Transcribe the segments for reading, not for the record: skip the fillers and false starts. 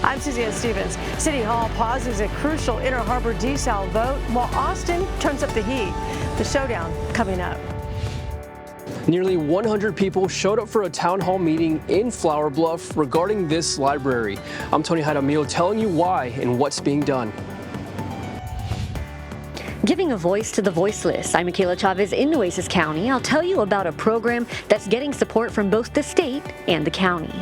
I'm Suzanne Stevens. City Hall pauses a crucial Inner Harbor desal vote while Austin turns up the heat. The showdown coming up. Nearly 100 people showed up for a town hall meeting in Flower Bluff regarding this library. I'm Tony Jaramillo telling you why and what's being done. Giving a voice to the voiceless. I'm Michaela Chavez in Nueces County. I'll tell you about a program that's getting support from both the state and the county.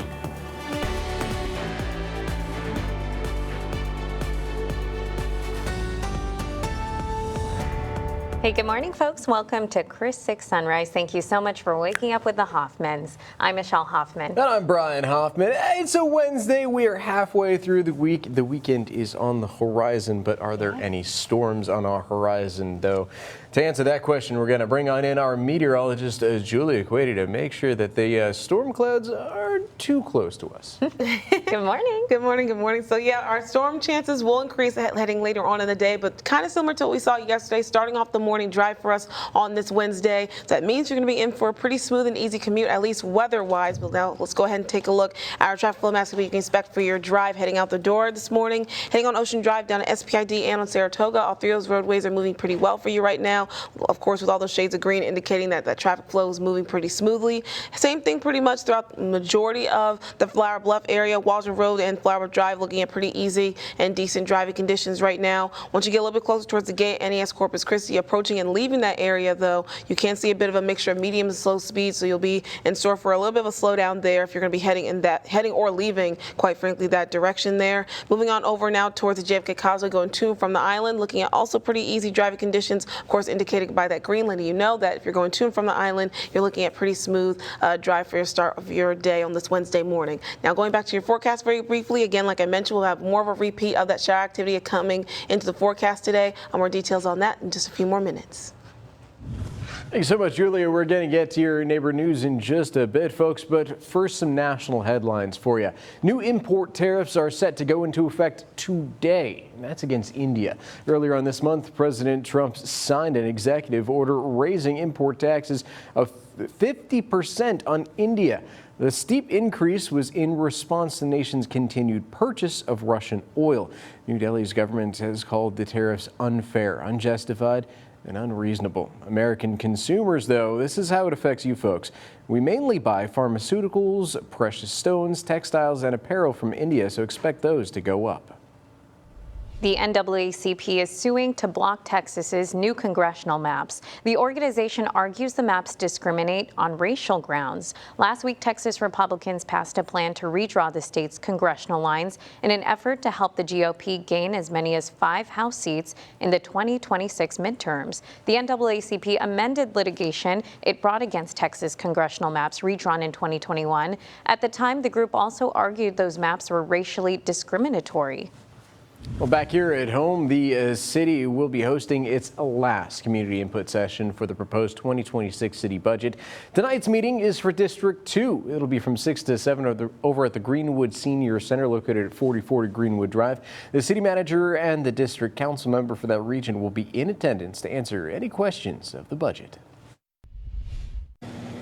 Hey, good morning, folks. Welcome to Chris 6 Sunrise. Thank you so much for waking up with the Hoffmans. I'm Michelle Hoffman. And I'm Brian Hoffman. It's a Wednesday. We are halfway through the week. The weekend is on the horizon, but are there any storms on our horizon, though? To answer that question, we're going to bring on in our meteorologist, Julia Quady, to make sure that the storm clouds aren't too close to us. Good morning. Good morning. Good morning. So, yeah, our storm chances will increase heading later on in the day, but kind of similar to what we saw yesterday, starting off the morning drive for us on this Wednesday. So that means you're going to be in for a pretty smooth and easy commute, at least weather-wise. But now let's go ahead and take a look at our traffic flow maps that you can expect for your drive heading out the door this morning. Heading on Ocean Drive down to SPID and on Saratoga, all three of those roadways are moving pretty well for you right now. Of course, with all those shades of green indicating that that traffic flow is moving pretty smoothly. Same thing pretty much throughout the majority of the Flower Bluff area. Waldron Road and Flower Drive looking at pretty easy and decent driving conditions right now. Once you get a little bit closer towards the gate, NES Corpus Christi approaching and leaving that area, though, you can see a bit of a mixture of medium and slow speed, so you'll be in store for a little bit of a slowdown there if you're going to be heading or leaving, quite frankly, that direction there. Moving on over now towards the JFK Causeway, going to and from the island, looking at also pretty easy driving conditions, of course, indicated by that green lane. You know that if you're going to and from the island, you're looking at pretty smooth drive for your start of your day on this Wednesday morning. Now, going back to your forecast very briefly, again, like I mentioned, we'll have more of a repeat of that shower activity coming into the forecast today. More details on that in just a few more minutes. Thanks so much, Julia. We're going to get to your neighbor news in just a bit, folks, but first some national headlines for you. New import tariffs are set to go into effect today, and that's against India. Earlier on this month, President Trump signed an executive order raising import taxes of 50% on India. The steep increase was in response to the nation's continued purchase of Russian oil. New Delhi's government has called the tariffs unfair, unjustified, and unreasonable. American consumers, though, this is how it affects you folks. We mainly buy pharmaceuticals, precious stones, textiles, and apparel from India, so expect those to go up. The NAACP is suing to block Texas's new congressional maps. The organization argues the maps discriminate on racial grounds. Last week, Texas Republicans passed a plan to redraw the state's congressional lines in an effort to help the GOP gain as many as 5 House seats in the 2026 midterms. The NAACP amended litigation it brought against Texas congressional maps redrawn in 2021. At the time, the group also argued those maps were racially discriminatory. Well, back here at home, the city will be hosting its last community input session for the proposed 2026 city budget. Tonight's meeting is for District 2. It'll be from 6 to 7 over at the Greenwood Senior Center located at 4040 Greenwood Drive. The city manager and the district council member for that region will be in attendance to answer any questions of the budget.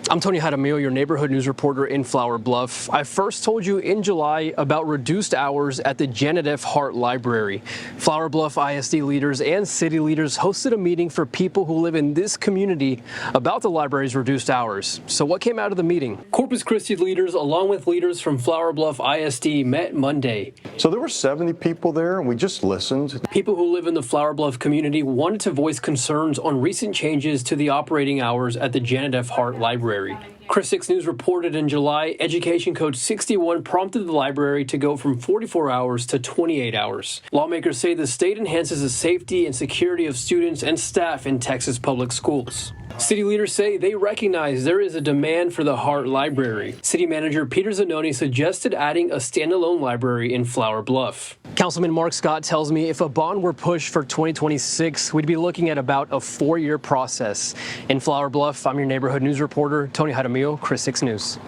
I'm Tony Jaramillo, your neighborhood news reporter in Flower Bluff. I first told you in July about reduced hours at the Janet F. Hart Library. Flower Bluff ISD leaders and city leaders hosted a meeting for people who live in this community about the library's reduced hours. So what came out of the meeting? Corpus Christi leaders, along with leaders from Flower Bluff ISD, met Monday. So there were 70 people there, and we just listened. People who live in the Flower Bluff community wanted to voice concerns on recent changes to the operating hours at the Janet F. Hart Library. Chris 6 News reported in July, Education Code 61 prompted the library to go from 44 hours to 28 hours. Lawmakers say the state enhances the safety and security of students and staff in Texas public schools. City leaders say they recognize there is a demand for the Hart Library. City Manager Peter Zanoni suggested adding a standalone library in Flower Bluff. Councilman Mark Scott tells me if a bond were pushed for 2026, we'd be looking at about a 4-year process. In Flower Bluff, I'm your neighborhood news reporter, Tony Jaramillo, Chris 6 News.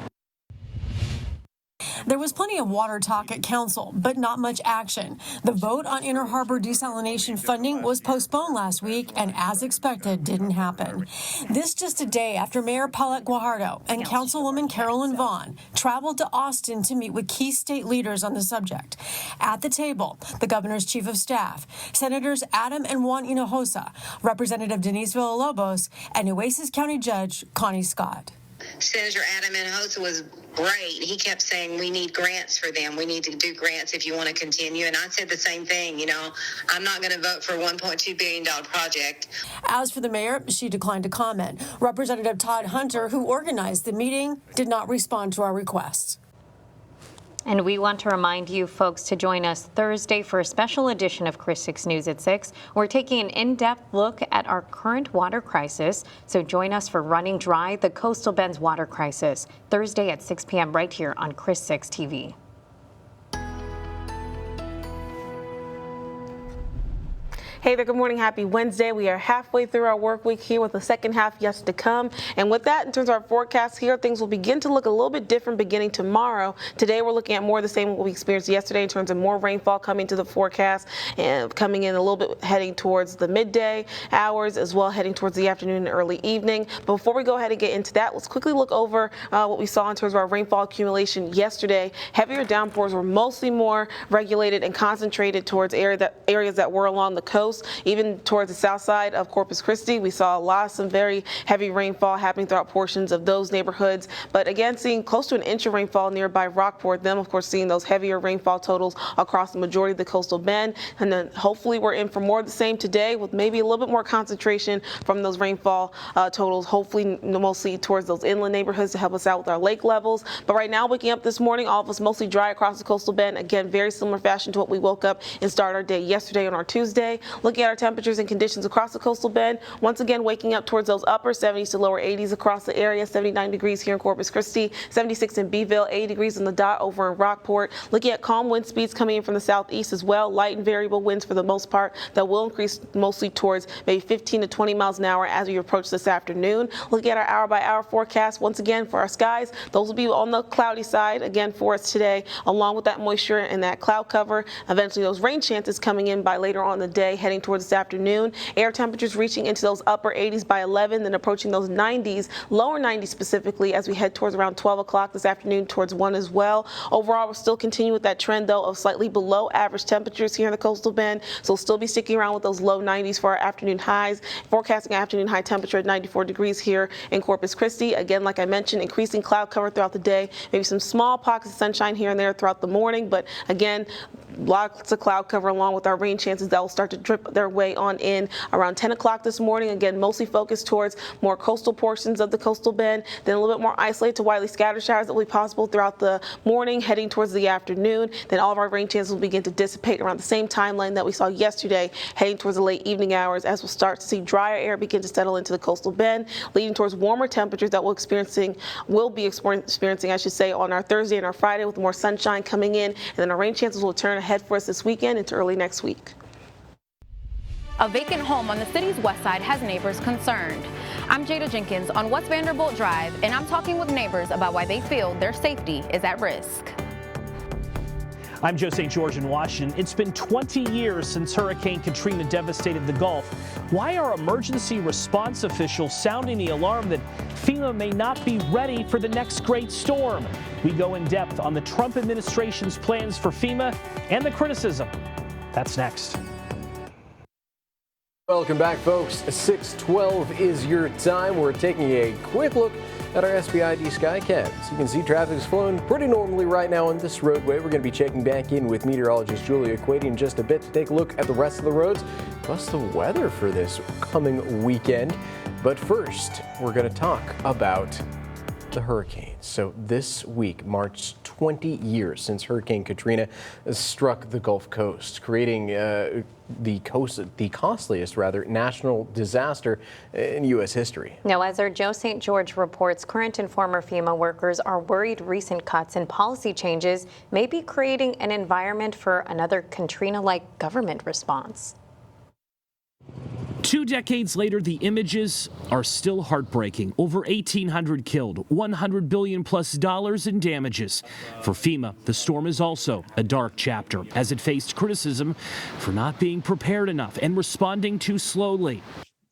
There was plenty of water talk at council, but not much action. The vote on Inner Harbor desalination funding was postponed last week and, as expected, didn't happen. This just a day after Mayor Paulette Guajardo and Councilwoman Carolyn Vaughn traveled to Austin to meet with key state leaders on the subject. At the table, the governor's chief of staff, Senators Adam and Juan Hinojosa, Representative Denise Villalobos, and Nueces County Judge Connie Scott. Senator Adam Hinojosa was great. He kept saying, we need grants for them. We need to do grants if you want to continue. And I said the same thing, I'm not going to vote for a $1.2 billion project. As for the mayor, she declined to comment. Representative Todd Hunter, who organized the meeting, did not respond to our requests. And we want to remind you folks to join us Thursday for a special edition of Chris 6 News at 6. We're taking an in-depth look at our current water crisis. So join us for Running Dry, the Coastal Bend's water crisis, Thursday at 6 p.m. right here on Chris 6 TV. Hey there, good morning, happy Wednesday. We are halfway through our work week here with the second half yet to come. And with that, in terms of our forecast here, things will begin to look a little bit different beginning tomorrow. Today, we're looking at more of the same what we experienced yesterday in terms of more rainfall coming to the forecast and coming in a little bit heading towards the midday hours as well, heading towards the afternoon and early evening. But before we go ahead and get into that, let's quickly look over what we saw in terms of our rainfall accumulation yesterday. Heavier downpours were mostly more regulated and concentrated towards areas that were along the coast. Even towards the south side of Corpus Christi, we saw some very heavy rainfall happening throughout portions of those neighborhoods. But again, seeing close to an inch of rainfall nearby Rockport, them, of course, seeing those heavier rainfall totals across the majority of the coastal bend. And then hopefully we're in for more of the same today with maybe a little bit more concentration from those rainfall totals, hopefully mostly towards those inland neighborhoods to help us out with our lake levels. But right now, waking up this morning, all of us mostly dry across the coastal bend. Again, very similar fashion to what we woke up and started our day yesterday on our Tuesday. Looking at our temperatures and conditions across the coastal bend, once again waking up towards those upper 70s to lower 80s across the area. 79 degrees here in Corpus Christi, 76 in Beeville, 80 degrees on the dot over in Rockport. Looking at calm wind speeds coming in from the southeast as well, light and variable winds for the most part that will increase mostly towards maybe 15 to 20 miles an hour as we approach this afternoon. Looking at our hour-by-hour forecast, once again for our skies, those will be on the cloudy side again for us today, along with that moisture and that cloud cover. Eventually those rain chances coming in by later on in the day, heading towards this afternoon. Air temperatures reaching into those upper 80s by 11, then approaching those 90s, lower 90s specifically as we head towards around 12 o'clock this afternoon towards 1 as well. Overall, we'll still continue with that trend though of slightly below average temperatures here in the coastal bend. So we'll still be sticking around with those low 90s for our afternoon highs. Forecasting afternoon high temperature at 94 degrees here in Corpus Christi. Again, like I mentioned, increasing cloud cover throughout the day. Maybe some small pockets of sunshine here and there throughout the morning, but again, lots of cloud cover along with our rain chances that will start to drip their way on in around 10 o'clock this morning. Again, mostly focused towards more coastal portions of the coastal bend, then a little bit more isolated to widely scattered showers that will be possible throughout the morning, heading towards the afternoon. Then all of our rain chances will begin to dissipate around the same timeline that we saw yesterday, heading towards the late evening hours as we'll start to see drier air begin to settle into the coastal bend, leading towards warmer temperatures that we'll be experiencing, I should say, on our Thursday and our Friday with more sunshine coming in, and then our rain chances will turn ahead for us this weekend into early next week. A vacant home on the city's west side has neighbors concerned. I'm Jada Jenkins on West Vanderbilt Drive, and I'm talking with neighbors about why they feel their safety is at risk. I'm Joe St. George in Washington. It's been 20 years since Hurricane Katrina devastated the Gulf. Why are emergency response officials sounding the alarm that FEMA may not be ready for the next great storm? We go in depth on the Trump administration's plans for FEMA and the criticism. That's next. Welcome back, folks. 6:12 is your time. We're taking a quick look at our SBID Skycams. You can see traffic is flowing pretty normally right now on this roadway. We're going to be checking back in with meteorologist Julia Quady in just a bit to take a look at the rest of the roads, plus the weather for this coming weekend. But first, we're going to talk about the hurricanes. So this week marks 20 years since Hurricane Katrina struck the Gulf Coast, creating the costliest national disaster in U.S. history. Now, as our Joe St. George reports, current and former FEMA workers are worried recent cuts and policy changes may be creating an environment for another Katrina-like government response. 2 decades later, the images are still heartbreaking. Over 1,800 killed, $100 billion plus in damages. For FEMA, the storm is also a dark chapter, as it faced criticism for not being prepared enough and responding too slowly.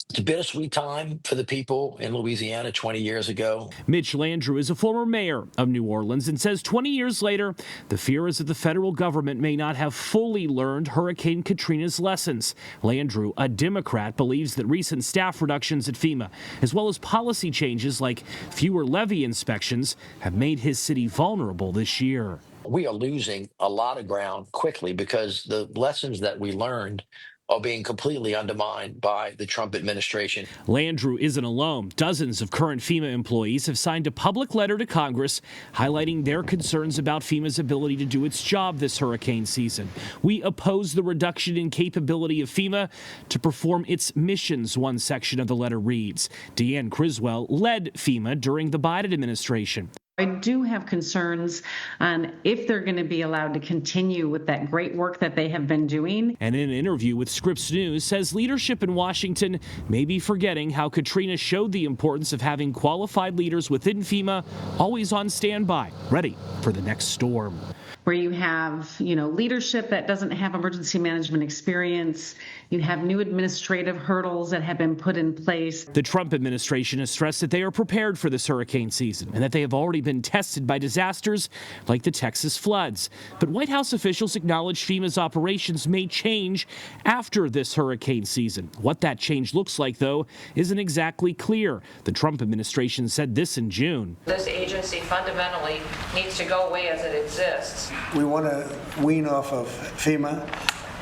It's a bittersweet time for the people in Louisiana 20 years ago. Mitch Landrieu is a former mayor of New Orleans and says 20 years later, the fear is that the federal government may not have fully learned Hurricane Katrina's lessons. Landrieu, a Democrat, believes that recent staff reductions at FEMA, as well as policy changes like fewer levee inspections, have made his city vulnerable this year. We are losing a lot of ground quickly because the lessons that we learned are being completely undermined by the Trump administration. Landrieu isn't alone. Dozens of current FEMA employees have signed a public letter to Congress highlighting their concerns about FEMA's ability to do its job this hurricane season. We oppose the reduction in capability of FEMA to perform its missions, one section of the letter reads. Deanne Criswell led FEMA during the Biden administration. I do have concerns on if they're going to be allowed to continue with that great work that they have been doing. And in an interview with Scripps News, says leadership in Washington may be forgetting how Katrina showed the importance of having qualified leaders within FEMA always on standby, ready for the next storm. Where you have, leadership that doesn't have emergency management experience. You have new administrative hurdles that have been put in place. The Trump administration has stressed that they are prepared for this hurricane season and that they have already been tested by disasters like the Texas floods. But White House officials acknowledge FEMA's operations may change after this hurricane season. What that change looks like, though, isn't exactly clear. The Trump administration said this in June. This agency fundamentally needs to go away as it exists. We want to wean off of FEMA,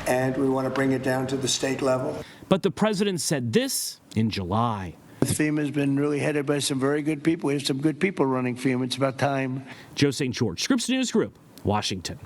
and we want to bring it down to the state level. But the president said this in July. FEMA has been really headed by some very good people. We have some good people running FEMA. It's about time. Joe St. George, Scripps News Group, Washington.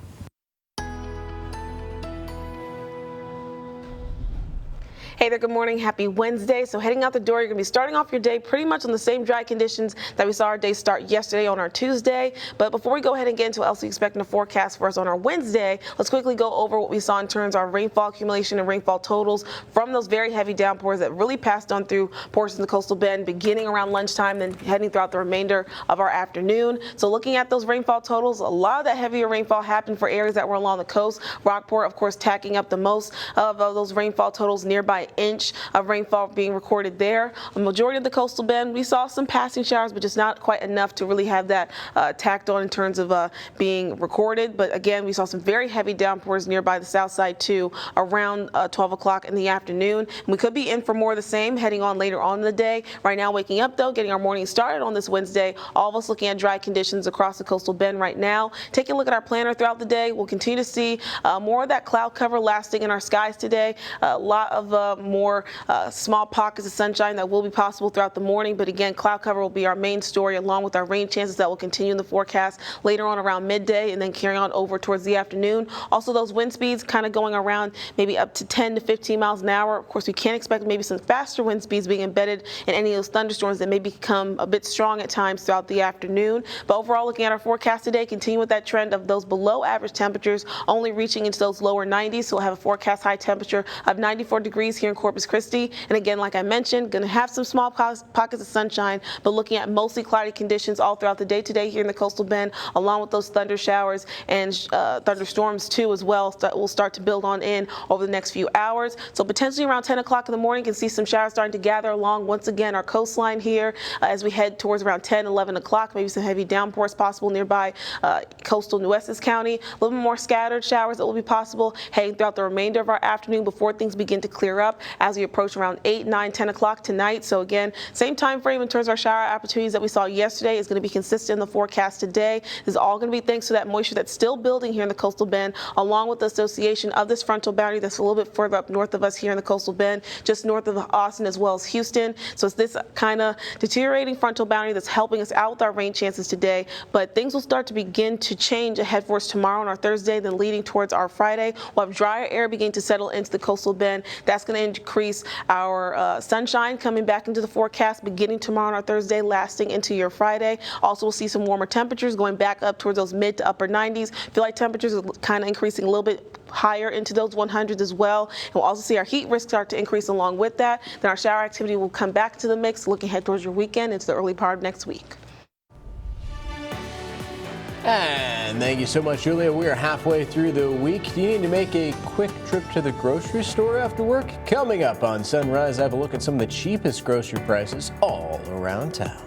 Hey there, good morning. Happy Wednesday. So heading out the door, you're going to be starting off your day pretty much on the same dry conditions that we saw our day start yesterday on our Tuesday. But before we go ahead and get into what else we expect in the forecast for us on our Wednesday, let's quickly go over what we saw in terms of our rainfall accumulation and rainfall totals from those very heavy downpours that really passed on through portions of the coastal bend beginning around lunchtime, then heading throughout the remainder of our afternoon. So looking at those rainfall totals, a lot of that heavier rainfall happened for areas that were along the coast. Rockport, of course, tacking up the most of those rainfall totals, nearby inch of rainfall being recorded there. A majority of the coastal bend, we saw some passing showers, but just not quite enough to really have that tacked on in terms of being recorded. But again, we saw some very heavy downpours nearby the south side too, around 12 o'clock in the afternoon. And we could be in for more of the same heading on later on in the day. Right now, waking up though, getting our morning started on this Wednesday, all of us looking at dry conditions across the coastal bend right now. Taking a look at our planner throughout the day, we'll continue to see more of that cloud cover lasting in our skies today. A lot of more small pockets of sunshine that will be possible throughout the morning. But again, cloud cover will be our main story, along with our rain chances that will continue in the forecast later on around midday and then carry on over towards the afternoon. Also, those wind speeds kind of going around maybe up to 10 to 15 miles an hour. Of course, we can expect maybe some faster wind speeds being embedded in any of those thunderstorms that may become a bit strong at times throughout the afternoon. But overall, looking at our forecast today, continue with that trend of those below average temperatures only reaching into those lower 90s. So we'll have a forecast high temperature of 94 degrees here in Corpus Christi. And again, like I mentioned, going to have some small pockets of sunshine, but looking at mostly cloudy conditions all throughout the day today here in the coastal bend, along with those thunder showers and thunderstorms too as well that will start to build on in over the next few hours. So potentially around 10 o'clock in the morning, you can see some showers starting to gather along once again our coastline here as we head towards around 10, 11 o'clock. Maybe some heavy downpours possible nearby coastal Nueces County. A little bit more scattered showers that will be possible heading throughout the remainder of our afternoon before things begin to clear up as we approach around 8, 9, 10 o'clock tonight. So again, same time frame in terms of our shower opportunities that we saw yesterday is going to be consistent in the forecast today. This is all going to be thanks to that moisture that's still building here in the coastal bend, along with the association of this frontal boundary that's a little bit further up north of us here in the coastal bend, just north of Austin as well as Houston. So it's this kind of deteriorating frontal boundary that's helping us out with our rain chances today. But things will start to begin to change ahead for us tomorrow on our Thursday, then leading towards our Friday. We'll have drier air begin to settle into the coastal bend. That's going to increase our sunshine coming back into the forecast beginning tomorrow on our Thursday, lasting into your Friday. Also, we'll see some warmer temperatures going back up towards those mid to upper 90s. Feel like temperatures are kind of increasing a little bit higher into those 100s as well. And we'll also see our heat risk start to increase along with that. Then our shower activity will come back to the mix, looking ahead towards your weekend into the early part of next week. And thank you so much, Julia. We are halfway through the week. Do you need to make a quick trip to the grocery store after work? Coming up on Sunrise, have a look at some of the cheapest grocery prices all around town.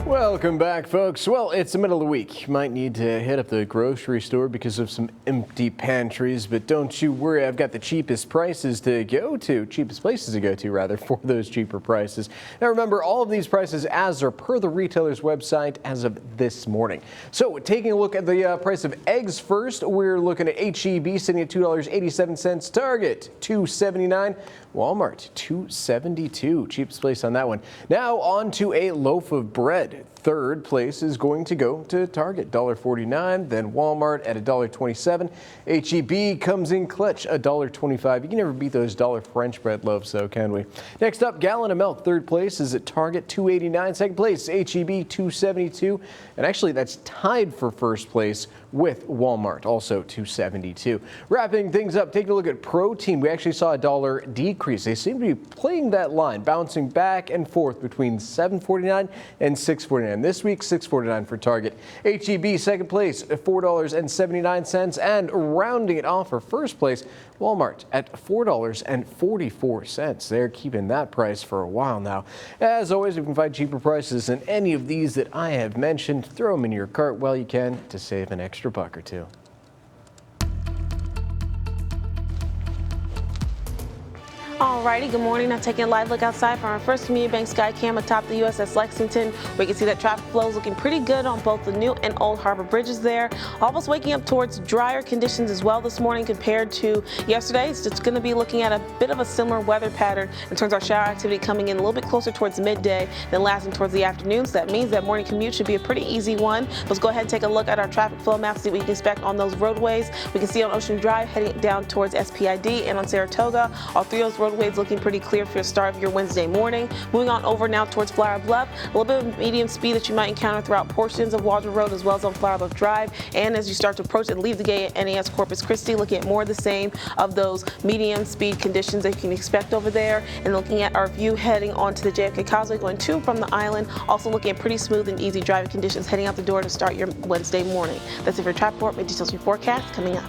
Welcome back, folks. Well, it's the middle of the week. You might need to hit up the grocery store because of some empty pantries, but don't you worry. I've got the cheapest places to go to, rather, for those cheaper prices. Now, remember, all of these prices as are per the retailer's website as of this morning. So, taking a look at the price of eggs first, we're looking at H-E-B sitting at $2.87, Target $2.79, Walmart $2.72, cheapest place on that one. Now on to a loaf of bread. Third place is going to go to Target, $1.49, then Walmart at $1.27. H-E-B comes in clutch, $1.25. You can never beat those dollar French bread loaves, though, can we? Next up, gallon of milk. Third place is at Target, $2.89. Second place, H-E-B, $2.72. And actually, that's tied for first place with Walmart, also $2.72. Wrapping things up, taking a look at protein. We actually saw a dollar decrease. They seem to be playing that line, bouncing back and forth between $7.49 and $6.49. This week, $6.49 for Target. H-E-B second place at $4.79, and rounding it off for first place, Walmart at $4.44. They're keeping that price for a while now. As always, you can find cheaper prices than any of these that I have mentioned. Throw them in your cart while you can to save an extra buck or two. Alrighty, good morning. Now taking a live look outside from our first community bank sky cam atop the USS Lexington. We can see that traffic flow is looking pretty good on both the new and old harbor bridges there. Almost waking up towards drier conditions as well this morning compared to yesterday. It's just going to be looking at a bit of a similar weather pattern in terms of our shower activity coming in a little bit closer towards midday than lasting towards the afternoon. So that means that morning commute should be a pretty easy one. Let's go ahead and take a look at our traffic flow map, see what you can expect on those roadways. We can see on Ocean Drive heading down towards SPID and on Saratoga. All three of those roadways looking pretty clear for the start of your Wednesday morning. Moving on over now towards Flower Bluff, a little bit of medium speed that you might encounter throughout portions of Waldron Road as well as on Flower Bluff Drive. And as you start to approach and leave the gate at NAS Corpus Christi, looking at more of the same of those medium speed conditions that you can expect over there. And looking at our view heading onto the JFK Causeway going to and from the island, also looking at pretty smooth and easy driving conditions heading out the door to start your Wednesday morning. That's it for your traffic report. More details from your forecast coming up.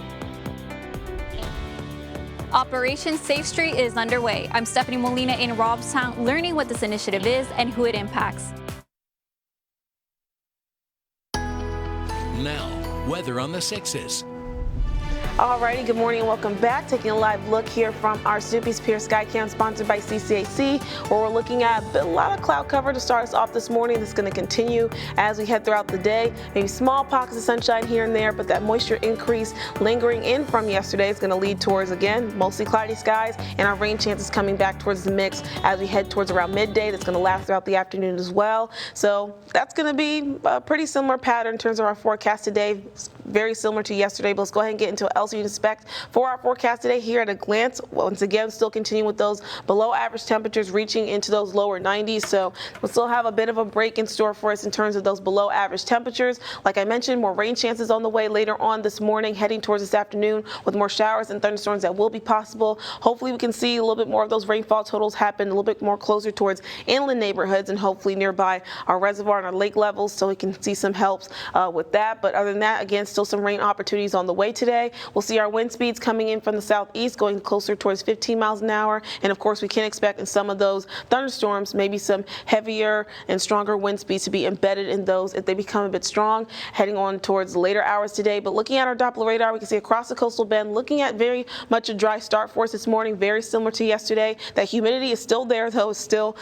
Operation Safe Street is underway. I'm Stephanie Molina in Robstown, learning what this initiative is and who it impacts. Now, weather on the 6s. Alrighty, good morning and welcome back. Taking a live look here from our Snoopy's Pier Skycam sponsored by CCAC, where we're looking at a lot of cloud cover to start us off this morning. This is going to continue as we head throughout the day. Maybe small pockets of sunshine here and there, but that moisture increase lingering in from yesterday is going to lead towards, again, mostly cloudy skies and our rain chances coming back towards the mix as we head towards around midday. That's going to last throughout the afternoon as well. So that's going to be a pretty similar pattern in terms of our forecast today. Very similar to yesterday, but let's go ahead and get into what else you can expect for our forecast today here at a glance. Once again, still continuing with those below average temperatures reaching into those lower 90s. So we'll still have a bit of a break in store for us in terms of those below average temperatures. Like I mentioned, more rain chances on the way later on this morning, heading towards this afternoon with more showers and thunderstorms that will be possible. Hopefully we can see a little bit more of those rainfall totals happen a little bit more closer towards inland neighborhoods and hopefully nearby our reservoir and our lake levels, so we can see some helps with that. But other than that, again, still some rain opportunities on the way today. We'll see our wind speeds coming in from the southeast going closer towards 15 miles an hour. And of course, we can expect in some of those thunderstorms maybe some heavier and stronger wind speeds to be embedded in those if they become a bit strong heading on towards the later hours today. But looking at our Doppler radar, we can see across the coastal bend, looking at very much a dry start for us this morning, very similar to yesterday. That humidity is still there, though. It's still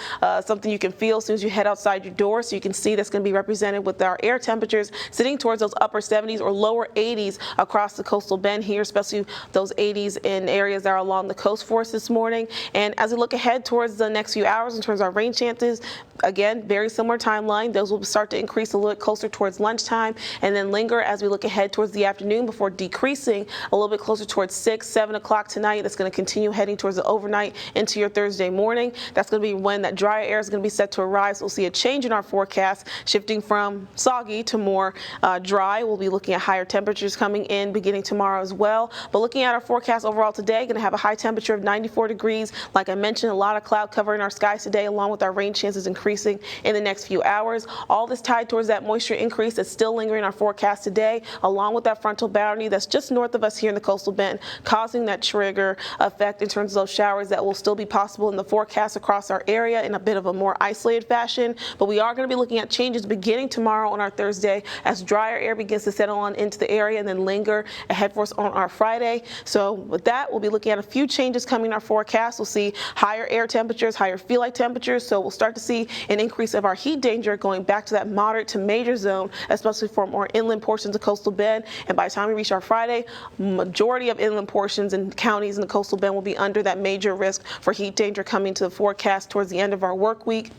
something you can feel as soon as you head outside your door. So you can see that's going to be represented with our air temperatures sitting towards those upper 70s or lower 80s across the coastal bend here, especially those 80s in areas that are along the coast for us this morning. And as we look ahead towards the next few hours in terms of our rain chances, Again, very similar timeline. Those will start to increase a little bit closer towards lunchtime and then linger as we look ahead towards the afternoon before decreasing a little bit closer towards 6, 7 o'clock tonight. That's going to continue heading towards the overnight into your Thursday morning. That's going to be when that drier air is going to be set to arrive. So we'll see a change in our forecast, shifting from soggy to more dry. We'll be looking at higher temperatures coming in beginning tomorrow as well. But looking at our forecast overall today, going to have a high temperature of 94 degrees. Like I mentioned, a lot of cloud cover in our skies today, along with our rain chances increasing in the next few hours. All this tied towards that moisture increase that's still lingering in our forecast today, along with that frontal boundary that's just north of us here in the coastal bend, causing that trigger effect in terms of those showers that will still be possible in the forecast across our area in a bit of a more isolated fashion. But we are going to be looking at changes beginning tomorrow on our Thursday as drier air begins to settle on into the area and then linger ahead for us on our Friday. So with that, we'll be looking at a few changes coming in our forecast. We'll see higher air temperatures, higher feel-like temperatures. So we'll start to see an increase of our heat danger going back to that moderate to major zone, especially for more inland portions of coastal bend. And by the time we reach our Friday, majority of inland portions and counties in the coastal bend will be under that major risk for heat danger coming to the forecast towards the end of our work week.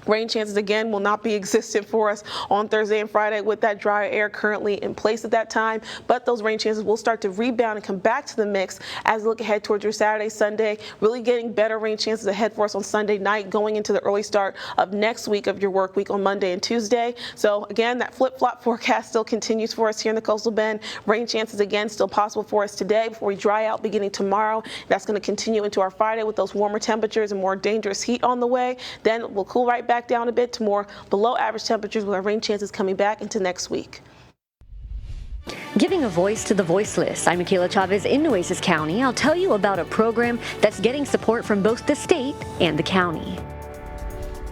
Rain chances, again, will not be existent for us on Thursday and Friday with that dry air currently in place at that time. But those rain chances will start to rebound and come back to the mix as we look ahead towards your Saturday, Sunday, really getting better rain chances ahead for us on Sunday night, going into the early start of next week of your work week on Monday and Tuesday. So again, that flip-flop forecast still continues for us here in the coastal bend. Rain chances, again, still possible for us today before we dry out beginning tomorrow. That's going to continue into our Friday with those warmer temperatures and more dangerous heat on the way. Then we'll cool right back down a bit to more below average temperatures with our rain chances coming back into next week. Giving a voice to the voiceless, I'm Michaela Chavez in Nueces County. I'll tell you about a program that's getting support from both the state and the county.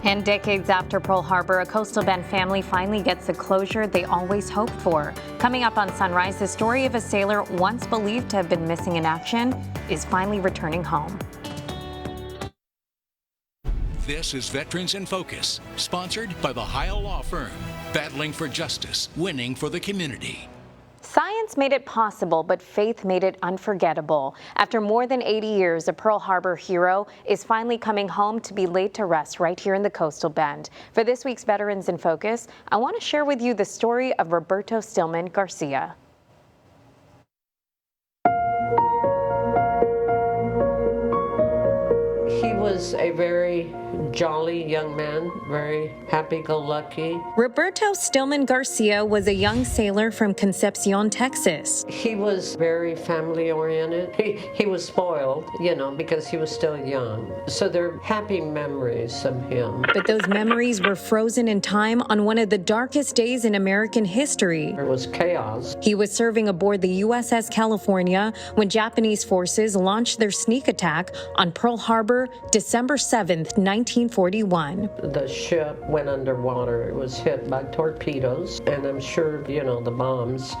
And decades after Pearl Harbor, a coastal bend family finally gets the closure they always hoped for. Coming up on Sunrise, the story of a sailor once believed to have been missing in action is finally returning home. This is Veterans in Focus, sponsored by the Heil Law Firm. Battling for justice, winning for the community. Science made it possible, but faith made it unforgettable. After more than 80 years, a Pearl Harbor hero is finally coming home to be laid to rest right here in the coastal bend. For this week's Veterans in Focus, I want to share with you the story of Roberto Stillman Garcia. He was a very jolly young man, very happy-go-lucky. Roberto Stillman Garcia was a young sailor from Concepcion, Texas. He was very family-oriented. He was spoiled, because he was still young. So they're happy memories of him. But those memories were frozen in time on one of the darkest days in American history. There was chaos. He was serving aboard the USS California when Japanese forces launched their sneak attack on Pearl Harbor, December 7th, 1941. The ship went underwater. It was hit by torpedoes, and I'm sure, the bombs.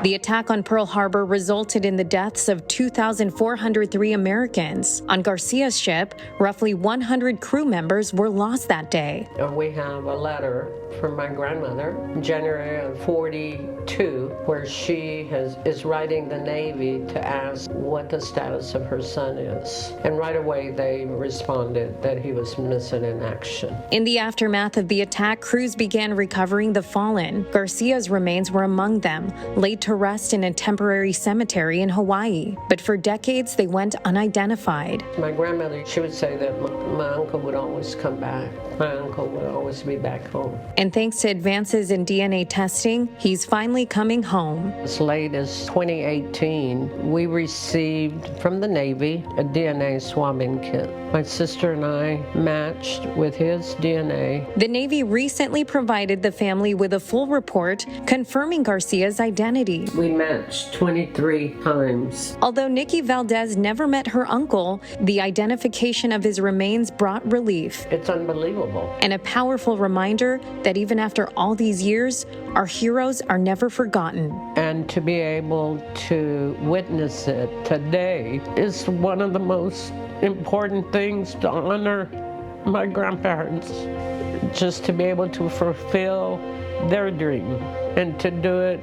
The attack on Pearl Harbor resulted in the deaths of 2,403 Americans. On Garcia's ship, roughly 100 crew members were lost that day. We have a letter from my grandmother, January of 42, where she is writing the Navy to ask what the status of her son is. And right away they responded that he was missing in action. In the aftermath of the attack, crews began recovering the fallen. Garcia's remains were among them, laid to rest in a temporary cemetery in Hawaii. But for decades, they went unidentified. My grandmother, she would say that my uncle would always come back. My uncle would always be back home. And thanks to advances in DNA testing, he's finally coming home. As late as 2018, we received from the Navy a DNA swabbing kit. My sister and I matched with his DNA. The Navy recently provided the family with a full report confirming Garcia's identity. We matched 23 times. Although Nikki Valdez never met her uncle, the identification of his remains brought relief. It's unbelievable. And a powerful reminder that even after all these years, our heroes are never forgotten. And to be able to witness it today is one of the most important things to honor my grandparents, just to be able to fulfill their dream. and to do it,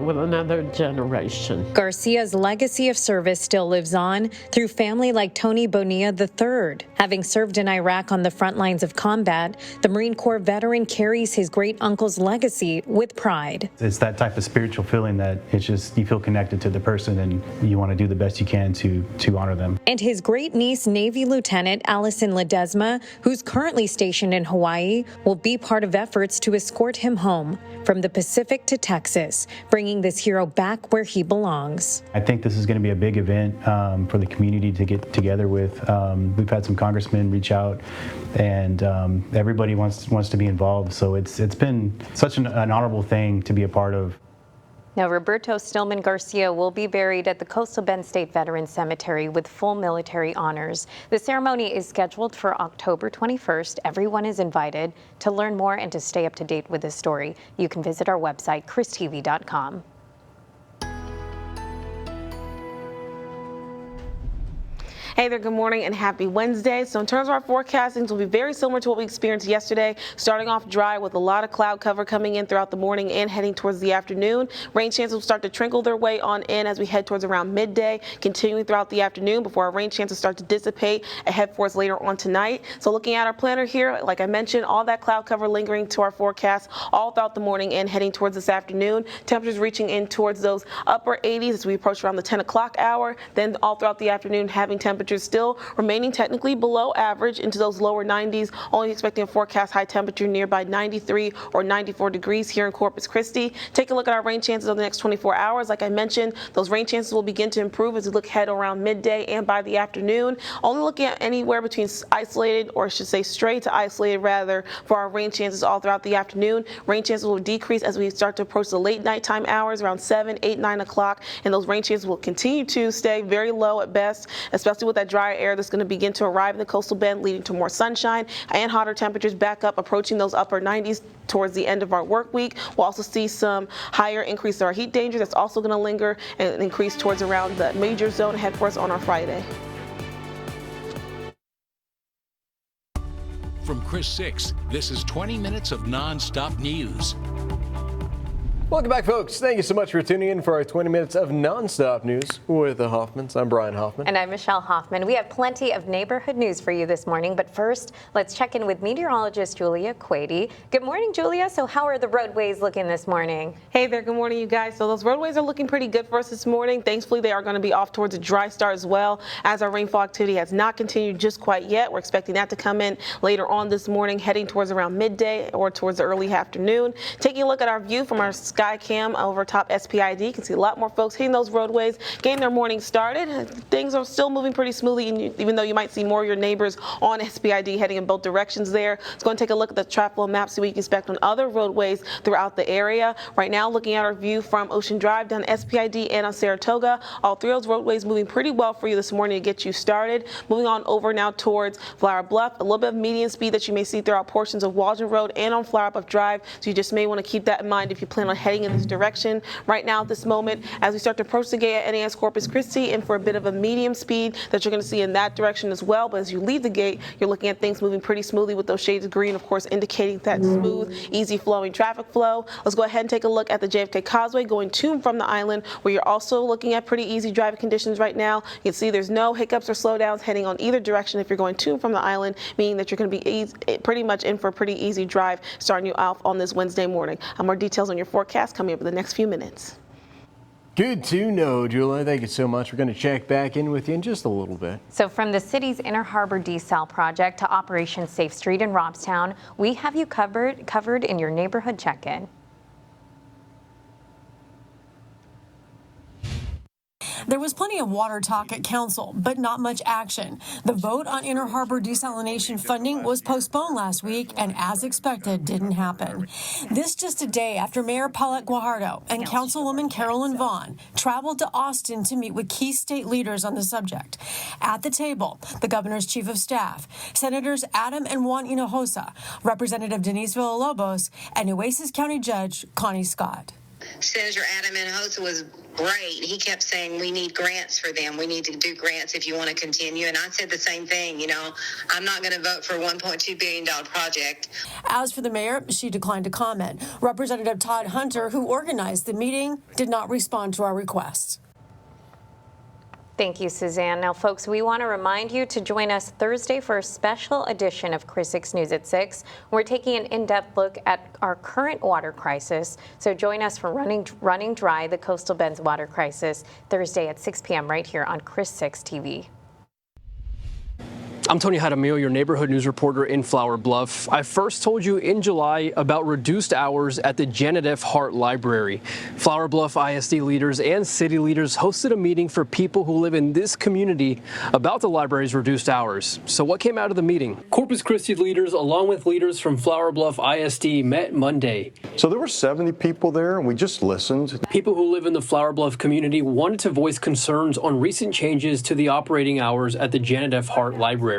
with another generation. Garcia's legacy of service still lives on through family like Tony Bonilla III. Having served in Iraq on the front lines of combat, the Marine Corps veteran carries his great uncle's legacy with pride. It's that type of spiritual feeling that it's just you feel connected to the person and you want to do the best you can to honor them. And his great niece, Navy Lieutenant Allison Ledesma, who's currently stationed in Hawaii, will be part of efforts to escort him home from the Pacific to Texas, bringing this hero back where he belongs. I think this is going to be a big event for the community to get together with. We've had some congressmen reach out, and everybody wants to be involved. So it's been such an honorable thing to be a part of. Now, Roberto Stillman Garcia will be buried at the Coastal Bend State Veterans Cemetery with full military honors. The ceremony is scheduled for October 21st. Everyone is invited. To learn more and to stay up to date with this story, you can visit our website, kristv.com. Hey there, good morning and happy Wednesday. So in terms of our forecastings, will be very similar to what we experienced yesterday, starting off dry with a lot of cloud cover coming in throughout the morning and heading towards the afternoon. Rain chances will start to trickle their way on in as we head towards around midday, continuing throughout the afternoon before our rain chances start to dissipate ahead for us later on tonight. So looking at our planner here, like I mentioned, all that cloud cover lingering to our forecast all throughout the morning and heading towards this afternoon. Temperatures reaching in towards those upper 80s as we approach around the 10 o'clock hour. Then all throughout the afternoon, having temperatures still remaining technically below average into those lower 90s, only expecting a forecast high temperature nearby 93 or 94 degrees here in Corpus Christi. Take a look at our rain chances over the next 24 hours. Like I mentioned, those rain chances will begin to improve as we look ahead around midday and by the afternoon. Only looking at anywhere between isolated, or I should say straight to isolated rather, for our rain chances all throughout the afternoon. Rain chances will decrease as we start to approach the late nighttime hours around 7, 8, 9 o'clock, and those rain chances will continue to stay very low at best, especially with that dry air that's going to begin to arrive in the coastal bend, leading to more sunshine and hotter temperatures back up, approaching those upper 90s towards the end of our work week. We'll also see some higher increase in our heat danger that's also going to linger and increase towards around the major zone ahead for us on our Friday. From Chris 6, this is 20 minutes of non-stop news. Welcome back, folks. Thank you so much for tuning in for our 20 minutes of nonstop news with the Hoffmans. I'm Brian Hoffman. And I'm Michelle Hoffman. We have plenty of neighborhood news for you this morning, but first, let's check in with meteorologist Julia Quady. Good morning, Julia. So how are the roadways looking this morning? Hey there, good morning, you guys. So those roadways are looking pretty good for us this morning. Thankfully, they are going to be off towards a dry start as well, as our rainfall activity has not continued just quite yet. We're expecting that to come in later on this morning, heading towards around midday or towards the early afternoon. Taking a look at our view from our sky cam over top SPID, you can see a lot more folks hitting those roadways, getting their morning started. Things are still moving pretty smoothly, even though you might see more of your neighbors on SPID heading in both directions there. Let's go and take a look at the traffic flow map so we can expect on other roadways throughout the area. Right now, looking at our view from Ocean Drive down SPID and on Saratoga, all three of those roadways moving pretty well for you this morning to get you started. Moving on over now towards Flower Bluff, a little bit of median speed that you may see throughout portions of Waldron Road and on Flower Bluff Drive, so you just may want to keep that in mind if you plan on heading in this direction. Right now at this moment, as we start to approach the gate at NAS Corpus Christi, and for a bit of a medium speed that you're going to see in that direction as well. But as you leave the gate, you're looking at things moving pretty smoothly with those shades of green, of course, indicating that smooth, easy flowing traffic flow. Let's go ahead and take a look at the JFK Causeway going to and from the island, where you're also looking at pretty easy driving conditions right now. You can see there's no hiccups or slowdowns heading on either direction if you're going to and from the island, meaning that you're going to be pretty much in for a pretty easy drive starting you off on this Wednesday morning. More details on your forecast coming up in the next few minutes. Good to know, Julia. Thank you so much. We're going to check back in with you in just a little bit. So from the city's Inner Harbor Desal project to Operation Safe Street in Robstown, we have you covered in your neighborhood check-in. There was plenty of water talk at council, but not much action. The vote on Inner Harbor desalination funding was postponed last week and, as expected, didn't happen. This just a day after Mayor Paulette Guajardo and Councilwoman Carolyn Vaughn traveled to Austin to meet with key state leaders on the subject. At the table, the governor's chief of staff, Senators Adam and Juan Hinojosa, Representative Denise Villalobos, and Nueces County Judge Connie Scott. Senator Adam Inhofe was great. He kept saying we need grants for them. We need to do grants if you want to continue. And I said the same thing. I'm not going to vote for a $1.2 billion project. As for the mayor, she declined to comment. Representative Todd Hunter, who organized the meeting, did not respond to our requests. Thank you, Suzanne. Now, folks, we want to remind you to join us Thursday for a special edition of Chris 6 News at 6. We're taking an in-depth look at our current water crisis. So join us for Running Dry, the Coastal Bend's water crisis, Thursday at 6 p.m. right here on Chris 6 TV. I'm Tony Jaramillo, your neighborhood news reporter in Flower Bluff. I first told you in July about reduced hours at the Janet F. Hart Library. Flower Bluff ISD leaders and city leaders hosted a meeting for people who live in this community about the library's reduced hours. So what came out of the meeting? Corpus Christi leaders, along with leaders from Flower Bluff ISD, met Monday. So there were 70 people there, and we just listened. People who live in the Flower Bluff community wanted to voice concerns on recent changes to the operating hours at the Janet F. Hart Library.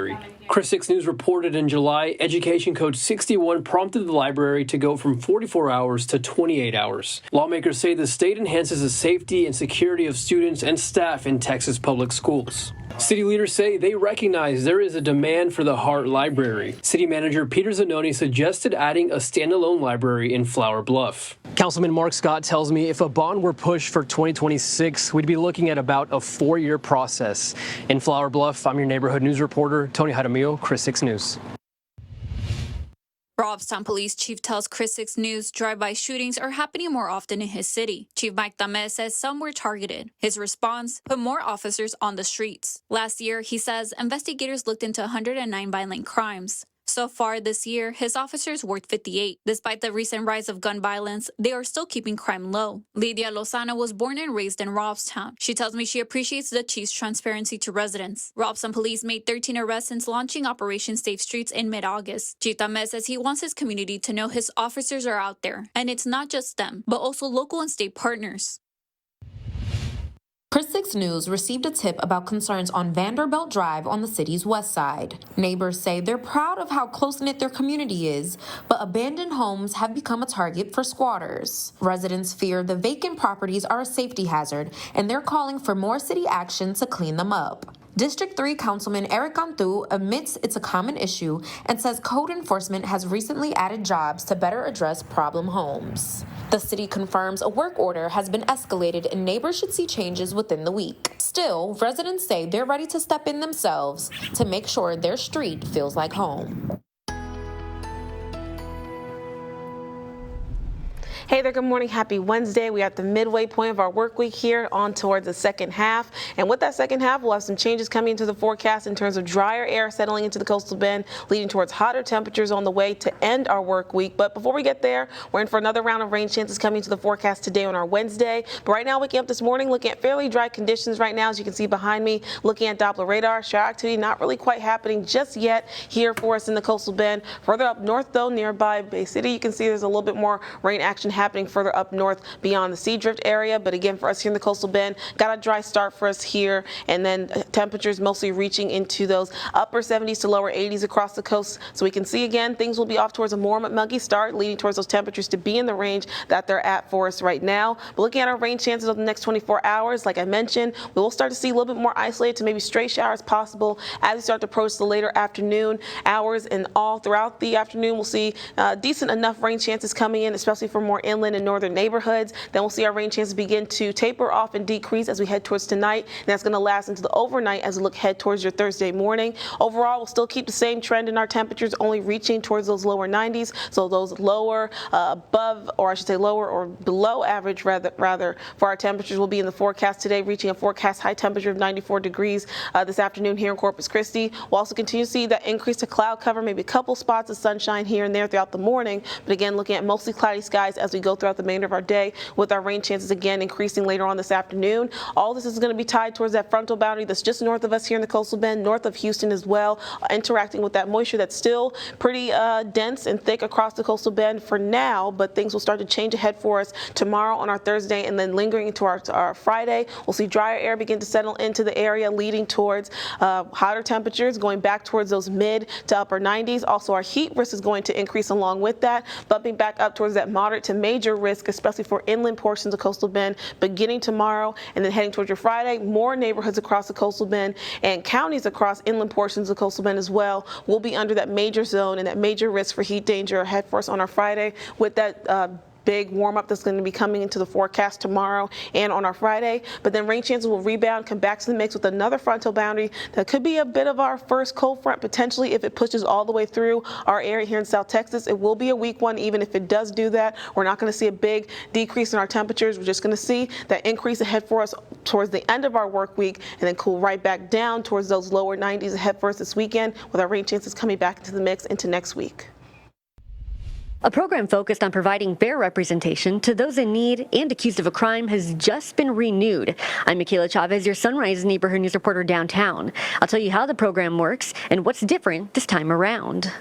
Chris 6 News reported in July, Education Code 61 prompted the library to go from 44 hours to 28 hours. Lawmakers say the state enhances the safety and security of students and staff in Texas public schools. City leaders say they recognize there is a demand for the Hart Library. City Manager Peter Zanoni suggested adding a standalone library in Flower Bluff. Councilman Mark Scott tells me if a bond were pushed for 2026, we'd be looking at about a 4-year process. In Flower Bluff, I'm your neighborhood news reporter, Tony Jaramillo, Chris 6 News. Robstown Police Chief tells Chris 6 News drive-by shootings are happening more often in his city. Chief Mike Tamez says some were targeted. His response, put more officers on the streets. Last year, he says, investigators looked into 109 violent crimes. So far this year, his officers worked 58. Despite the recent rise of gun violence, they are still keeping crime low. Lydia Lozano was born and raised in Robstown. She tells me she appreciates the chief's transparency to residents. Robstown police made 13 arrests since launching Operation Safe Streets in mid-August. Chief Tamez says he wants his community to know his officers are out there, and it's not just them, but also local and state partners. Chris 6 News received a tip about concerns on Vanderbilt Drive on the city's west side. Neighbors say they're proud of how close-knit their community is, but abandoned homes have become a target for squatters. Residents fear the vacant properties are a safety hazard, and they're calling for more city action to clean them up. District 3 Councilman Eric Cantu admits it's a common issue and says code enforcement has recently added jobs to better address problem homes. The city confirms a work order has been escalated and neighbors should see changes within the week. Still, residents say they're ready to step in themselves to make sure their street feels like home. Hey there, good morning. Happy Wednesday. We are at the midway point of our work week here on towards the second half. And with that second half, we'll have some changes coming into the forecast in terms of drier air settling into the coastal bend, leading towards hotter temperatures on the way to end our work week. But before we get there, we're in for another round of rain chances coming to the forecast today on our Wednesday. But right now, waking up this morning, looking at fairly dry conditions right now, as you can see behind me, looking at Doppler radar. Shower activity not really quite happening just yet here for us in the coastal bend. Further up north, though, nearby Bay City, you can see there's a little bit more rain action happening further up north beyond the Sea Drift area. But again, for us here in the coastal bend, got a dry start for us here, and then temperatures mostly reaching into those upper 70s to lower 80s across the coast. So we can see again, things will be off towards a more muggy start, leading towards those temperatures to be in the range that they're at for us right now. But looking at our rain chances over the next 24 hours, like I mentioned, we will start to see a little bit more isolated to maybe stray showers possible as we start to approach the later afternoon hours, and all throughout the afternoon we'll see decent enough rain chances coming in, especially for more inland and northern neighborhoods. Then we'll see our rain chances begin to taper off and decrease as we head towards tonight, and that's going to last into the overnight as we look head towards your Thursday morning. Overall, we'll still keep the same trend in our temperatures, only reaching towards those lower 90s. So those lower above, or I should say lower or below average rather for our temperatures will be in the forecast today, reaching a forecast high temperature of 94 degrees this afternoon here in Corpus Christi. We'll also continue to see that increase to cloud cover, maybe a couple spots of sunshine here and there throughout the morning, but again, looking at mostly cloudy skies as we go throughout the remainder of our day, with our rain chances again increasing later on this afternoon. All this is going to be tied towards that frontal boundary that's just north of us here in the coastal bend, north of Houston as well, interacting with that moisture that's still pretty dense and thick across the coastal bend for now, but things will start to change ahead for us tomorrow on our Thursday, and then lingering into our Friday. We'll see drier air begin to settle into the area, leading towards hotter temperatures, going back towards those mid to upper 90s. Also, our heat risk is going to increase along with that, bumping back up towards that moderate to major risk, especially for inland portions of Coastal Bend, beginning tomorrow and then heading towards your Friday. More neighborhoods across the Coastal Bend and counties across inland portions of Coastal Bend as well will be under that major zone and that major risk for heat danger ahead for us on our Friday with that big warm up that's going to be coming into the forecast tomorrow and on our Friday. But then rain chances will rebound, come back to the mix with another frontal boundary that could be a bit of our first cold front potentially if it pushes all the way through our area here in South Texas. It will be a weak one. Even if it does do that, we're not going to see a big decrease in our temperatures. We're just going to see that increase ahead for us towards the end of our work week and then cool right back down towards those lower 90s ahead for us this weekend with our rain chances coming back into the mix into next week. A program focused on providing fair representation to those in need and accused of a crime has just been renewed. I'm Michaela Chavez, your Sunrise Neighborhood News reporter downtown. I'll tell you how the program works and what's different this time around.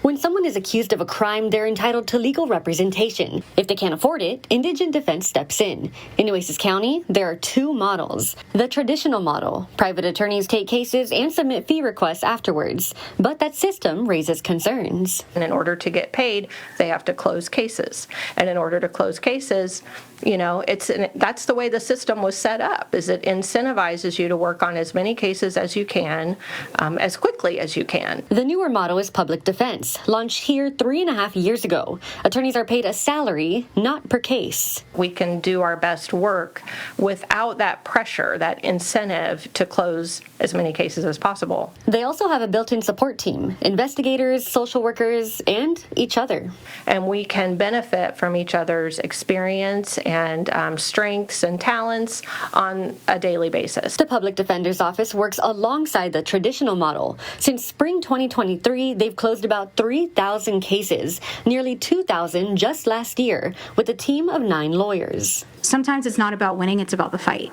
When someone is accused of a crime, they're entitled to legal representation. If they can't afford it, indigent defense steps in. In Nueces County, there are two models. The traditional model, private attorneys take cases and submit fee requests afterwards. But that system raises concerns. And in order to get paid, they have to close cases. And in order to close cases, that's the way the system was set up, is it incentivizes you to work on as many cases as you can, as quickly as you can. The newer model is public defense, launched here 3.5 years ago. Attorneys are paid a salary, not per case. We can do our best work without that pressure, that incentive to close as many cases as possible. They also have a built-in support team, investigators, social workers, and each other. And we can benefit from each other's experience and strengths and talents on a daily basis. The Public Defender's Office works alongside the traditional model. Since spring 2023, they've closed about 3,000 cases, nearly 2,000 just last year, with a team of 9 lawyers. Sometimes it's not about winning, it's about the fight.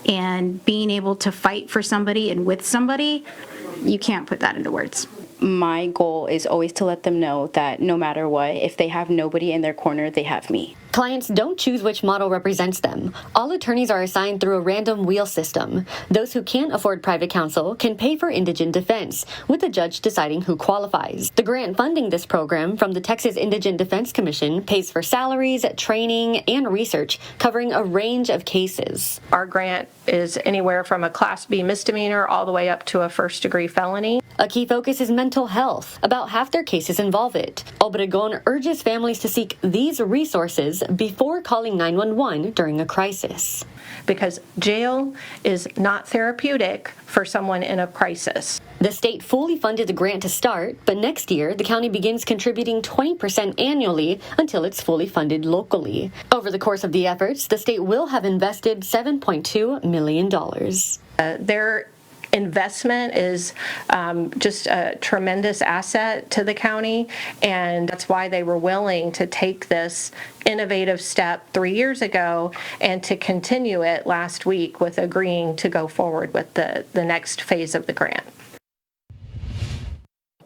And being able to fight for somebody and with somebody, you can't put that into words. My goal is always to let them know that no matter what, if they have nobody in their corner, they have me. Clients don't choose which model represents them. All attorneys are assigned through a random wheel system. Those who can't afford private counsel can pay for indigent defense, with the judge deciding who qualifies. The grant funding this program from the Texas Indigent Defense Commission pays for salaries, training, and research, covering a range of cases. Our grant is anywhere from a Class B misdemeanor all the way up to a first-degree felony. A key focus is mental health. About half their cases involve it. Obregon urges families to seek these resources before calling 911 during a crisis. Because jail is not therapeutic for someone in a crisis. The state fully funded the grant to start, but next year, the county begins contributing 20% annually until it's fully funded locally. Over the course of the efforts, the state will have invested $7.2 million. Their investment is just a tremendous asset to the county, and that's why they were willing to take this innovative step 3 years ago and to continue it last week with agreeing to go forward with the next phase of the grant.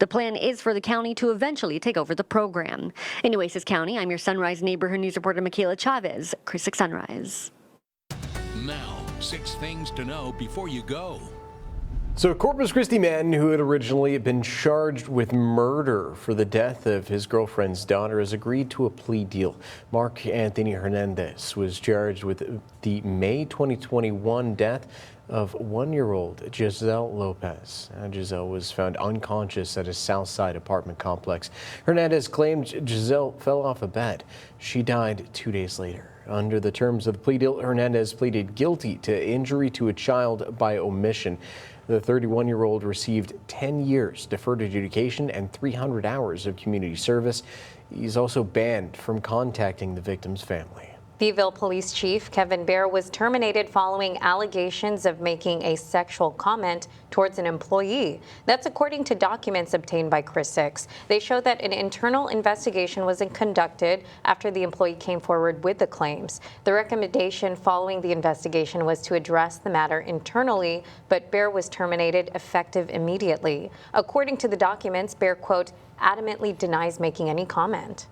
The plan is for the county to eventually take over the program. In Nueces County, I'm your Sunrise Neighborhood News reporter Michaela Chavez, Chris 6 Sunrise. Now, 6 things to know before you go. So a Corpus Christi man who had originally been charged with murder for the death of his girlfriend's daughter has agreed to a plea deal. Mark Anthony Hernandez was charged with the May 2021 death of 1-year-old Giselle Lopez. Giselle was found unconscious at a Southside apartment complex. Hernandez claimed Giselle fell off a bed. She died 2 days later. Under the terms of the plea deal, Hernandez pleaded guilty to injury to a child by omission. The 31-year-old received 10 years deferred adjudication and 300 hours of community service. He's also banned from contacting the victim's family. Beeville Police Chief Kevin Baer was terminated following allegations of making a sexual comment towards an employee. That's according to documents obtained by Chris 6. They show that an internal investigation was conducted after the employee came forward with the claims. The recommendation following the investigation was to address the matter internally, but Baer was terminated effective immediately. According to the documents, Baer, quote, adamantly denies making any comment.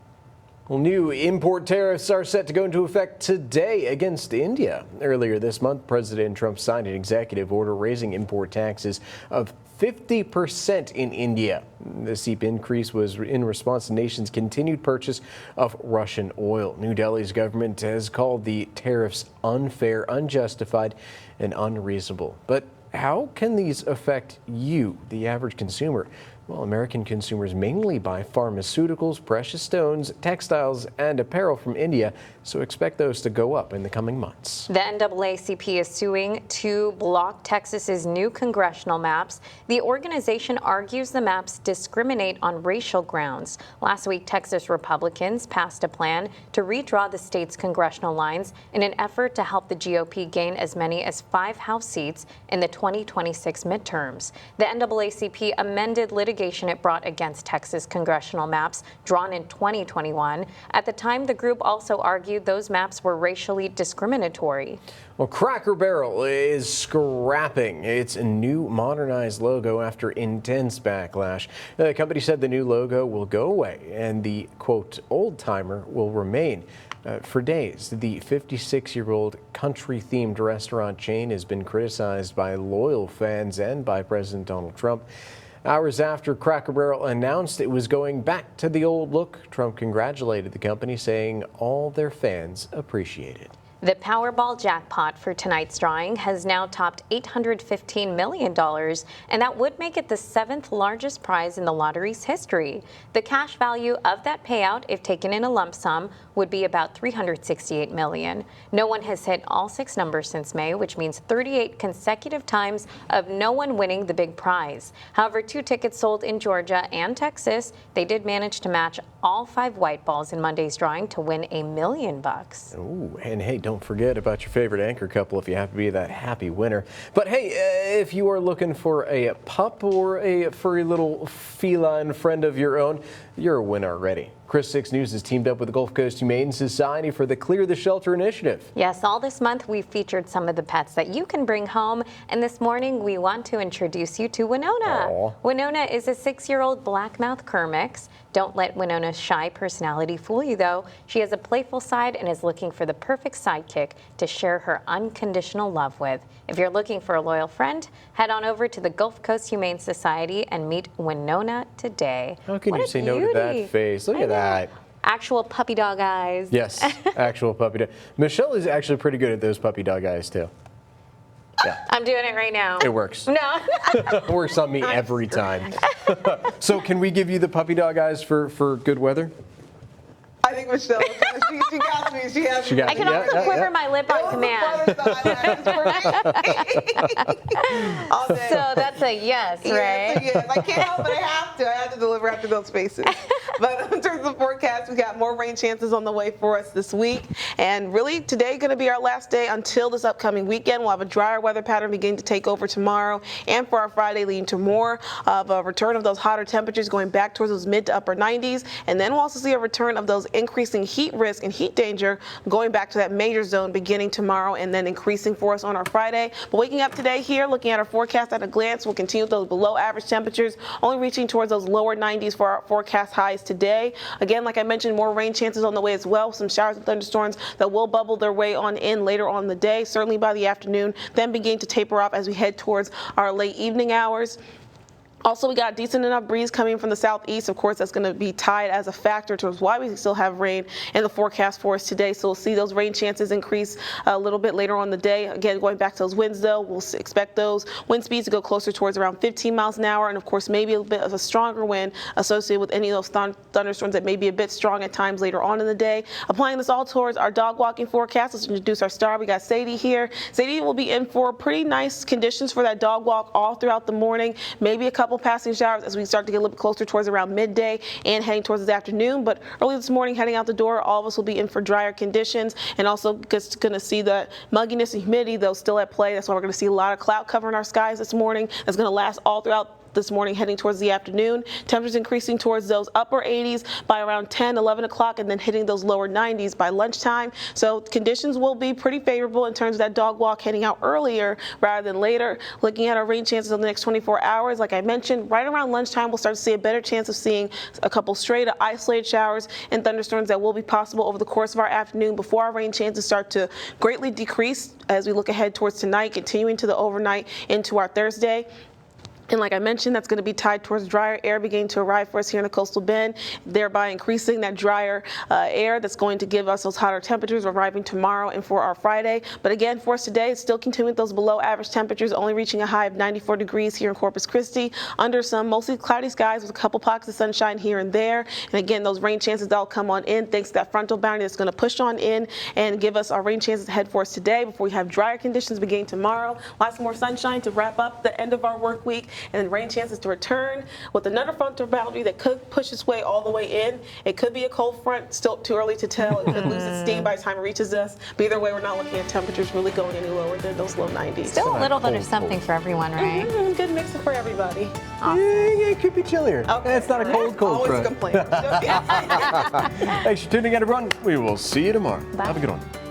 Well, new import tariffs are set to go into effect today against India. Earlier this month, President Trump signed an executive order raising import taxes of 50% in India. The steep increase was in response to the nation's continued purchase of Russian oil. New Delhi's government has called the tariffs unfair, unjustified, and unreasonable. But how can these affect you, the average consumer? Well, American consumers mainly buy pharmaceuticals, precious stones, textiles, and apparel from India, so expect those to go up in the coming months. The NAACP is suing to block Texas's new congressional maps. The organization argues the maps discriminate on racial grounds. Last week, Texas Republicans passed a plan to redraw the state's congressional lines in an effort to help the GOP gain as many as 5 House seats in the 2026 midterms. The NAACP amended litigation it brought against Texas congressional maps drawn in 2021. At the time, the group also argued those maps were racially discriminatory. Well, Cracker Barrel is scrapping its new modernized logo after intense backlash. The company said the new logo will go away and the, quote, old-timer will remain. For days, the 56-year-old country-themed restaurant chain has been criticized by loyal fans and by President Donald Trump. Hours after Cracker Barrel announced it was going back to the old look, Trump congratulated the company, saying all their fans appreciate it. The Powerball jackpot for tonight's drawing has now topped $815 million, and that would make it the 7th largest prize in the lottery's history. The cash value of that payout, if taken in a lump sum, would be about $368 million. No one has hit all 6 numbers since May, which means 38 consecutive times of no one winning the big prize. However, 2 tickets sold in Georgia and Texas, they did manage to match all 5 white balls in Monday's drawing to win $1 million. Ooh, and hey, don't forget about your favorite anchor couple if you have to be that happy winner. But hey, if you are looking for a pup or a furry little feline friend of your own, you're a winner already. Chris 6 News has teamed up with the Gulf Coast Humane Society for the Clear the Shelter initiative. Yes, all this month we've featured some of the pets that you can bring home, and this morning we want to introduce you to Winona. Aww. Winona is a 6-year-old blackmouth Kermix. Don't let Winona's shy personality fool you, though. She has a playful side and is looking for the perfect sidekick to share her unconditional love with. If you're looking for a loyal friend, head on over to the Gulf Coast Humane Society and meet Winona today. How can you say no to that face? Look at that. Actual puppy dog eyes. Yes, actual puppy dog. Michelle is actually pretty good at those puppy dog eyes, too. Yeah. I'm doing it right now. It works. No. It works on me every time. So can we give you the puppy dog eyes for good weather? I think Michelle, she got me. She has me. I can also quiver my lip on command. So that's a yes, right? Yes, I can't help it. I have to. I have to deliver after those faces. But in terms of forecast, we got more rain chances on the way for us this week. And really, today going to be our last day until this upcoming weekend. We'll have a drier weather pattern beginning to take over tomorrow and for our Friday, leading to more of a return of those hotter temperatures going back towards those mid to upper 90s. And then we'll also see a return of those increasing heat risk and heat danger going back to that major zone beginning tomorrow and then increasing for us on our Friday. But waking up today here, looking at our forecast at a glance, we'll continue with those below average temperatures, only reaching towards those lower 90s for our forecast highs today. Again, like I mentioned, more rain chances on the way as well. Some showers and thunderstorms that will bubble their way on in later on in the day, certainly by the afternoon, then begin to taper off as we head towards our late evening hours. Also, we got a decent enough breeze coming from the southeast. Of course, that's going to be tied as a factor towards why we still have rain in the forecast for us today. So we'll see those rain chances increase a little bit later on in the day. Again, going back to those winds, though, we'll expect those wind speeds to go closer towards around 15 miles an hour. And, of course, maybe a bit of a stronger wind associated with any of those thunderstorms that may be a bit strong at times later on in the day. Applying this all towards our dog walking forecast, let's introduce our star. We got Sadie here. Sadie will be in for pretty nice conditions for that dog walk all throughout the morning. Maybe a couple passing showers as we start to get a little bit closer towards around midday and heading towards this afternoon. But early this morning, heading out the door, all of us will be in for drier conditions and also just going to see the mugginess and humidity, though, still at play. That's why we're going to see a lot of cloud covering our skies this morning. That's going to last all throughout this morning heading towards the afternoon. Temperatures increasing towards those upper 80s by around 10, 11 o'clock, and then hitting those lower 90s by lunchtime. So conditions will be pretty favorable in terms of that dog walk heading out earlier rather than later. Looking at our rain chances over the next 24 hours, like I mentioned, right around lunchtime, we'll start to see a better chance of seeing a couple stray to isolated showers and thunderstorms that will be possible over the course of our afternoon before our rain chances start to greatly decrease as we look ahead towards tonight, continuing to the overnight into our Thursday. And like I mentioned, that's going to be tied towards drier air beginning to arrive for us here in the coastal bend, thereby increasing that drier air that's going to give us those hotter temperatures arriving tomorrow and for our Friday. But again, for us today, it's still continuing with those below average temperatures, only reaching a high of 94 degrees here in Corpus Christi, under some mostly cloudy skies with a couple pockets of sunshine here and there. And again, those rain chances that'll come on in thanks to that frontal boundary that's going to push on in and give us our rain chances ahead for us today before we have drier conditions beginning tomorrow. Lots more sunshine to wrap up the end of our work week, and then rain chances to return with another frontal boundary that could push its way all the way in. It could be a cold front, still too early to tell. It could lose its steam by the time it reaches us. But either way, we're not looking at temperatures really going any lower than those low 90s. Still a little bit of something for everyone, right? Good mixer for everybody. Yeah, it could be chillier. Okay. It's not a cold Always front. a complaint. Thanks for tuning in, everyone. We will see you tomorrow. Bye. Have a good one.